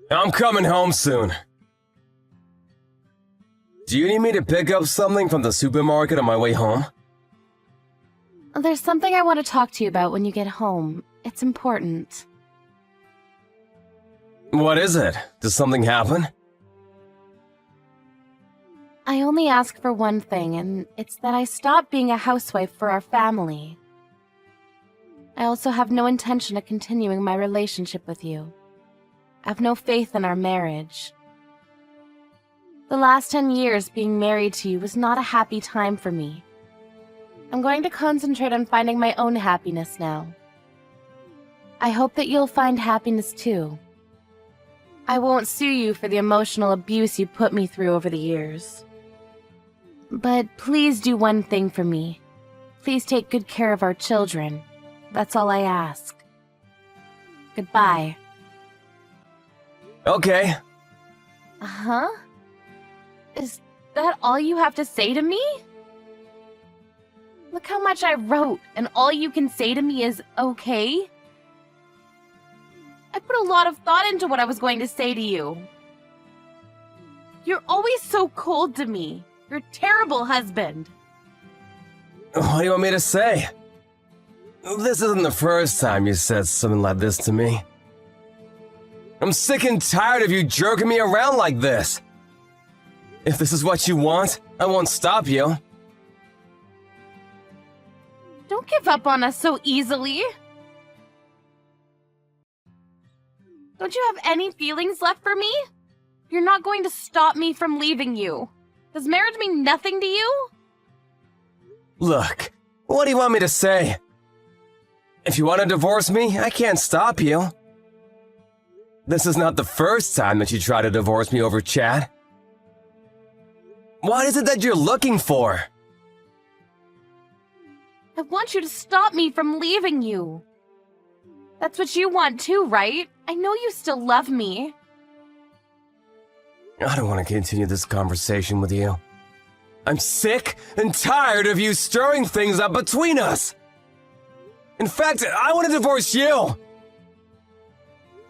I'm coming home soon. Do you need me to pick up something from the supermarket on my way home? There's something I want to talk to you about when you get home. It's important. What is it? Does something happen? I only ask for one thing, and it's that I stop being a housewife for our family. I also have no intention of continuing my relationship with you. I have no faith in our marriage. The last 10 years being married to you was not a happy time for me. I'm going to concentrate on finding my own happiness now. I hope that you'll find happiness too. I won't sue you for the emotional abuse you put me through over the years. But please do one thing for me. Please take good care of our children. That's all I ask. Goodbye. Okay. Uh-huh? Is that all you have to say to me? Look how much I wrote, and all you can say to me is, okay? I put a lot of thought into what I was going to say to you. You're always so cold to me. You're a terrible husband. What do you want me to say? This isn't the first time you said something like this to me. I'm sick and tired of you jerking me around like this. If this is what you want, I won't stop you. Don't give up on us so easily. Don't you have any feelings left for me? You're not going to stop me from leaving you. Does marriage mean nothing to you? Look, what do you want me to say? If you want to divorce me, I can't stop you. This is not the first time that you try to divorce me over chat. What is it that you're looking for? I want you to stop me from leaving you. That's what you want too, right? I know you still love me. I don't want to continue this conversation with you. I'm sick and tired of you stirring things up between us. In fact, I want to divorce you.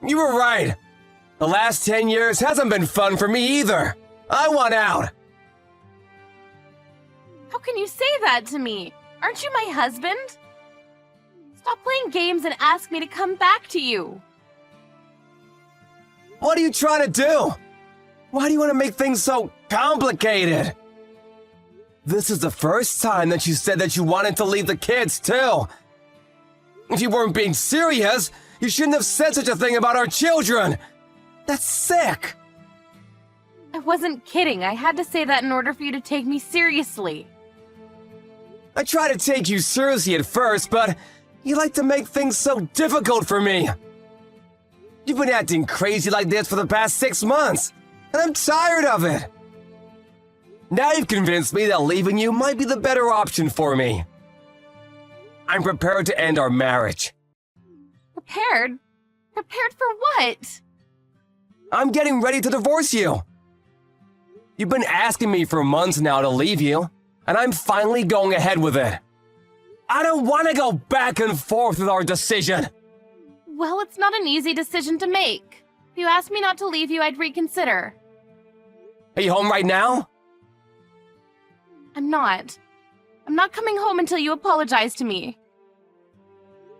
You were right. The last 10 years hasn't been fun for me either. I want out. How can you say that to me? Aren't you my husband? Stop playing games and ask me to come back to you. What are you trying to do? Why do you want to make things so complicated? This is the first time that you said that you wanted to leave the kids, too. If you weren't being serious, you shouldn't have said such a thing about our children. That's sick. I wasn't kidding. I had to say that in order for you to take me seriously. I tried to take you seriously at first, but you like to make things so difficult for me. You've been acting crazy like this for the past 6 months, and I'm tired of it. Now you've convinced me that leaving you might be the better option for me. I'm prepared to end our marriage. Prepared? Prepared for what? I'm getting ready to divorce you. You've been asking me for months now to leave you, and I'm finally going ahead with it. I don't want to go back and forth with our decision. Well, it's not an easy decision to make. If you asked me not to leave you, I'd reconsider. Are you home right now? I'm not. I'm not coming home until you apologize to me.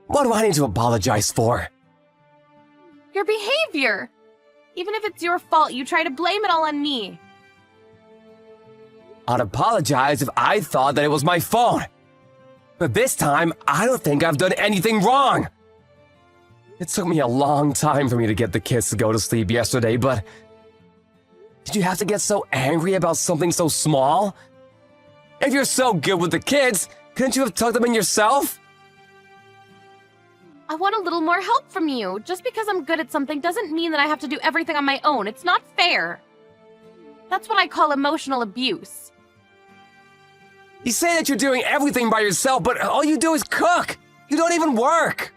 What do I need to apologize for? Your behavior! Even if it's your fault, you try to blame it all on me. I'd apologize if I thought that it was my fault. But this time, I don't think I've done anything wrong. It took me a long time for me to get the kids to go to sleep yesterday, but did you have to get so angry about something so small? If you're so good with the kids, couldn't you have tucked them in yourself? I want a little more help from you. Just because I'm good at something doesn't mean that I have to do everything on my own. It's not fair. That's what I call emotional abuse. You say that you're doing everything by yourself, but all you do is cook. You don't even work.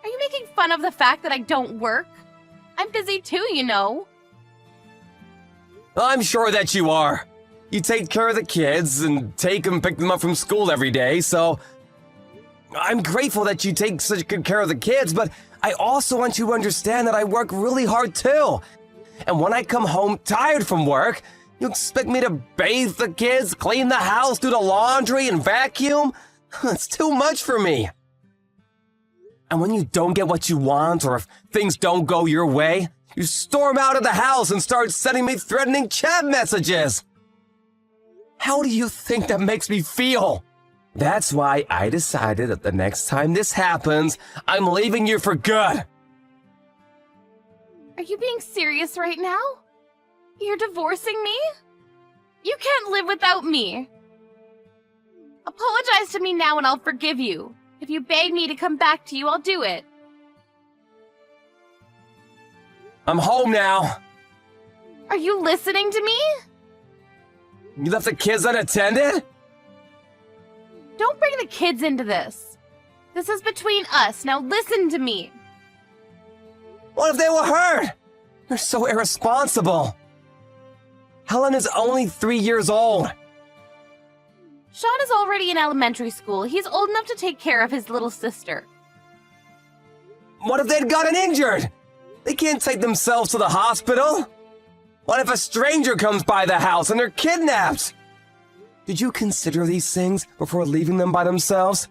Are you making fun of the fact that I don't work? I'm busy too, you know. I'm sure that you are. You take care of the kids and pick them up from school every day, so I'm grateful that you take such good care of the kids, but I also want you to understand that I work really hard too. And when I come home tired from work, you expect me to bathe the kids, clean the house, do the laundry, and vacuum? It's too much for me. And when you don't get what you want, or if things don't go your way, you storm out of the house and start sending me threatening chat messages. How do you think that makes me feel? That's why I decided that the next time this happens, I'm leaving you for good. Are you being serious right now? You're divorcing me? You can't live without me. Apologize to me now and I'll forgive you. If you beg me to come back to you, I'll do it. I'm home now. Are you listening to me? You left the kids unattended? Don't bring the kids into this. This is between us. Now listen to me. What if they were hurt? You're so irresponsible. Helen is only 3 years old. Sean is already in elementary school. He's old enough to take care of his little sister. What if they'd gotten injured? They can't take themselves to the hospital. What if a stranger comes by the house and they're kidnapped? Did you consider these things before leaving them by themselves?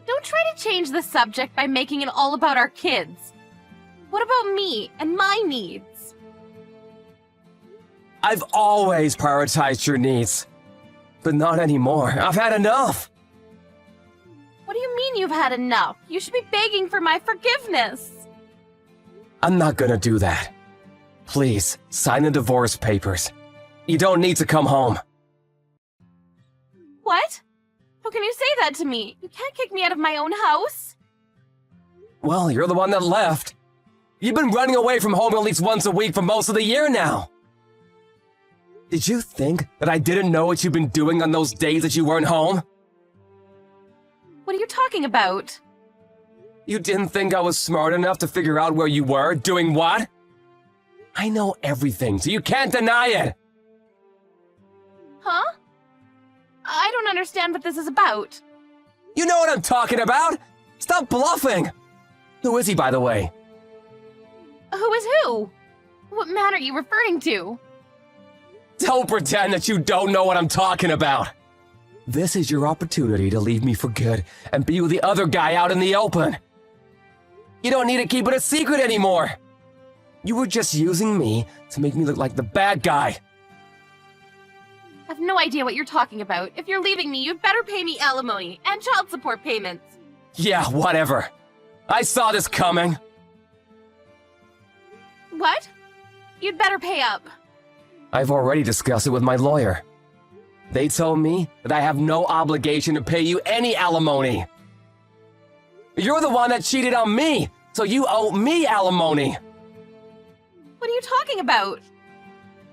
Don't try to change the subject by making it all about our kids. What about me and my needs? I've always prioritized your needs. But not anymore. I've had enough. What do you mean you've had enough? You should be begging for my forgiveness. I'm not gonna do that. Please, sign the divorce papers. You don't need to come home. What? How can you say that to me? You can't kick me out of my own house. Well, you're the one that left. You've been running away from home at least once a week for most of the year now. Did you think that I didn't know what you've been doing on those days that you weren't home? What are you talking about? You didn't think I was smart enough to figure out where you were, doing what? I know everything, so you can't deny it. Huh? I don't understand what this is about. You know what I'm talking about! Stop bluffing! Who is he, by the way? Who is who? What man are you referring to? Don't pretend that you don't know what I'm talking about. This is your opportunity to leave me for good and be with the other guy out in the open. You don't need to keep it a secret anymore. You were just using me to make me look like the bad guy. I have no idea what you're talking about. If you're leaving me, you'd better pay me alimony and child support payments. Yeah, whatever. I saw this coming. What? You'd better pay up. I've already discussed it with my lawyer. They told me that I have no obligation to pay you any alimony. You're the one that cheated on me, so you owe me alimony. What are you talking about?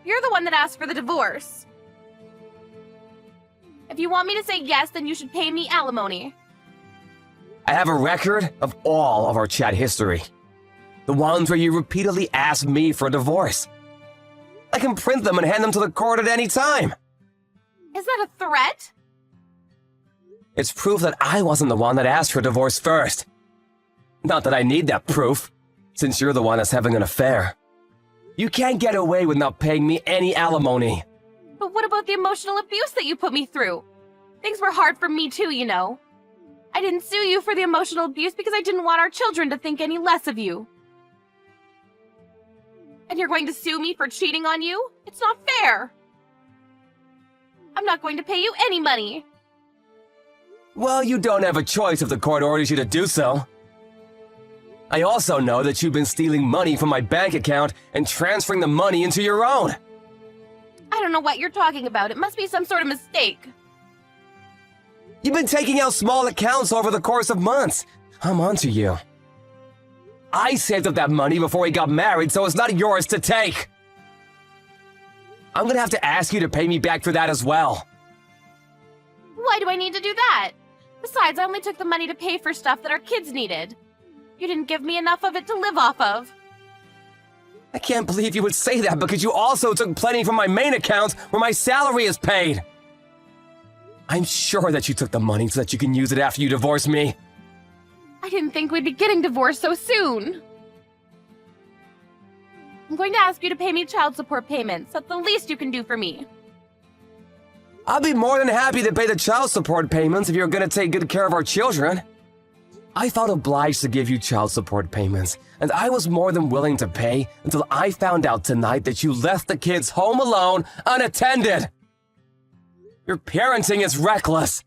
You're the one that asked for the divorce. If you want me to say yes, then you should pay me alimony. I have a record of all of our chat history. The ones where you repeatedly asked me for a divorce. I can print them and hand them to the court at any time. Is that a threat? It's proof that I wasn't the one that asked for a divorce first. Not that I need that proof, since you're the one that's having an affair. You can't get away with not paying me any alimony. But what about the emotional abuse that you put me through? Things were hard for me too, you know. I didn't sue you for the emotional abuse because I didn't want our children to think any less of you. And you're going to sue me for cheating on you? It's not fair. I'm not going to pay you any money. Well, you don't have a choice if the court orders you to do so. I also know that you've been stealing money from my bank account and transferring the money into your own. I don't know what you're talking about. It must be some sort of mistake. You've been taking out small accounts over the course of months. I'm onto you. I saved up that money before we got married, so it's not yours to take. I'm gonna have to ask you to pay me back for that as well. Why do I need to do that? Besides, I only took the money to pay for stuff that our kids needed. You didn't give me enough of it to live off of. I can't believe you would say that because you also took plenty from my main account where my salary is paid. I'm sure that you took the money so that you can use it after you divorce me. I didn't think we'd be getting divorced so soon. I'm going to ask you to pay me child support payments. That's the least you can do for me. I'll be more than happy to pay the child support payments if you're gonna take good care of our children. I felt obliged to give you child support payments, and I was more than willing to pay until I found out tonight that you left the kids home alone, unattended. Your parenting is reckless.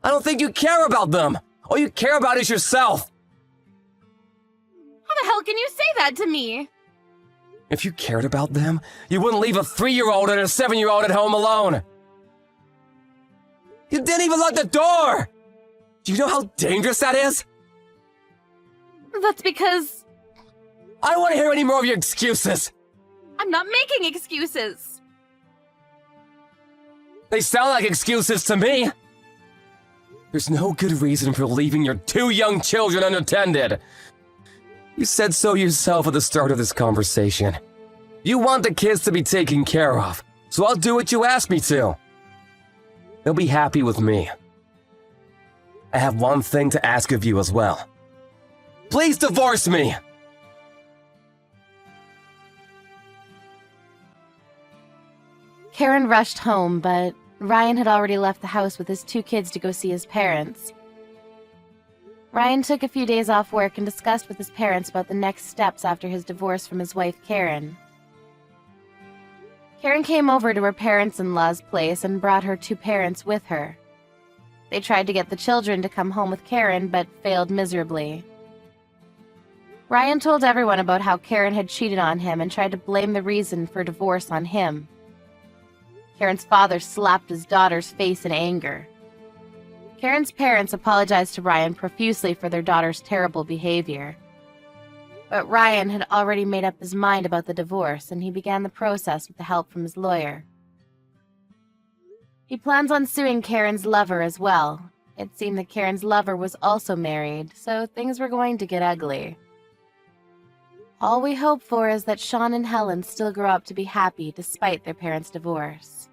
I don't think you care about them. All you care about is yourself. How the hell can you say that to me? If you cared about them, you wouldn't leave a 3-year-old and a 7-year-old at home alone. You didn't even lock the door! Do you know how dangerous that is? That's because... I don't want to hear any more of your excuses. I'm not making excuses. They sound like excuses to me. There's no good reason for leaving your 2 young children unattended. You said so yourself at the start of this conversation. You want the kids to be taken care of, so I'll do what you ask me to. They'll be happy with me. I have one thing to ask of you as well. Please divorce me! Karen rushed home, but Ryan had already left the house with his 2 kids to go see his parents. Ryan took a few days off work and discussed with his parents about the next steps after his divorce from his wife, Karen. Karen came over to her parents-in-law's place and brought her 2 parents with her. They tried to get the children to come home with Karen, but failed miserably. Ryan told everyone about how Karen had cheated on him and tried to blame the reason for divorce on him. Karen's father slapped his daughter's face in anger. Karen's parents apologized to Ryan profusely for their daughter's terrible behavior. But Ryan had already made up his mind about the divorce, and he began the process with the help from his lawyer. He plans on suing Karen's lover as well. It seemed that Karen's lover was also married, so things were going to get ugly. All we hope for is that Sean and Helen still grow up to be happy despite their parents' divorce.